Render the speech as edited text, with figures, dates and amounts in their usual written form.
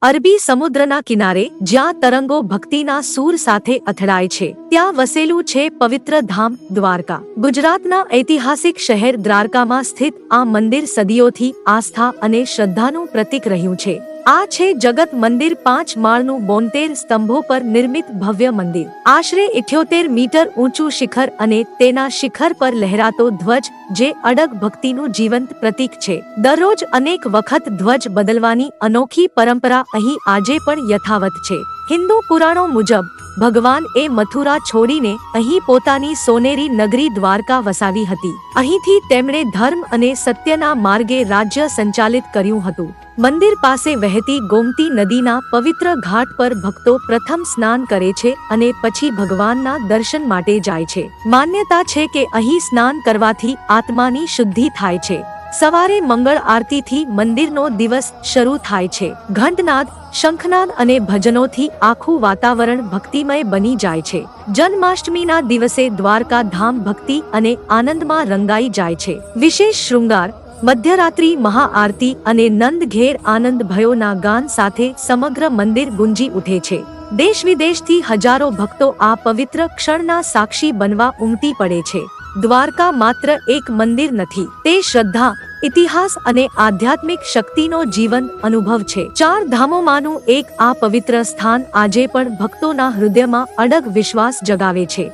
અરબી સમુદ્રના કિનારે જ્યાં તરંગો ભક્તિના સૂર સાથે અથડાય છે ત્યાં વસેલું છે પવિત્ર ધામ દ્વારકા। ગુજરાતના ઐતિહાસિક શહેર દ્વારકામાં સ્થિત આ મંદિર સદીઓથી આસ્થા અને શ્રદ્ધાનું પ્રતીક રહ્યું છે। આ છે જગત મંદિર, 5 માળનું 72 સ્તંભો પર નિર્મિત ભવ્ય મંદિર। આશરે 78 મીટર ઊંચું શિખર અને તેના શિખર પર લહેરાતો ધ્વજ જે અડગ ભક્તિનું જીવંત પ્રતીક છે। દરરોજ અનેક વખત ધ્વજ બદલવાની અનોખી પરંપરા અહીં આજે પણ યથાવત છે। હિન્દુ પુરાણો મુજબ ભગવાન એ મથુરા છોડીને અહીં પોતાની સોનેરી નગરી દ્વારકા વસાવી હતી। અહીંથી તેમણે ધર્મ અને સત્યના માર્ગે રાજ્ય સંચાલિત કર્યું હતું। મંદિર પાસે વહેતી ગોમતી નદીના પવિત્ર ઘાટ પર ભક્તો પ્રથમ સ્નાન કરે છે અને પછી ભગવાનના દર્શન માટે જાય છે। માન્યતા છે કે અહીં સ્નાન કરવાથી આત્માની શુદ્ધિ થાય છે। સવારે મંગળ આરતીથી મંદિરનો દિવસ શરૂ થાય છે। ઘંટનાદ, શંખનાદ અને ભજનોથી આખું વાતાવરણ ભક્તિમય બની જાય છે। જન્માષ્ટમીના દિવસે દ્વારકા ધામ ભક્તિ અને આનંદમાં રંગાઈ જાય છે। વિશેષ શૃંગાર, મધ્યરાત્રિ મહાઆરતી અને નંદ ઘેર આનંદ ભયોના ગાન સાથે સમગ્ર મંદિર ગુંજી ઉઠે છે। દેશ વિદેશથી હજારો ભક્તો આ પવિત્ર ક્ષણના સાક્ષી બનવા ઉમટી પડે છે। દ્વારકા માત્ર એક મંદિર નથી, તે શ્રદ્ધા, ઇતિહાસ અને આધ્યાત્મિક શક્તિનો જીવંત અનુભવ છે। 4 ધામોમાંનું એક આ પવિત્ર સ્થાન આજે પણ ભક્તોના હૃદયમાં અડગ વિશ્વાસ જગાવે છે।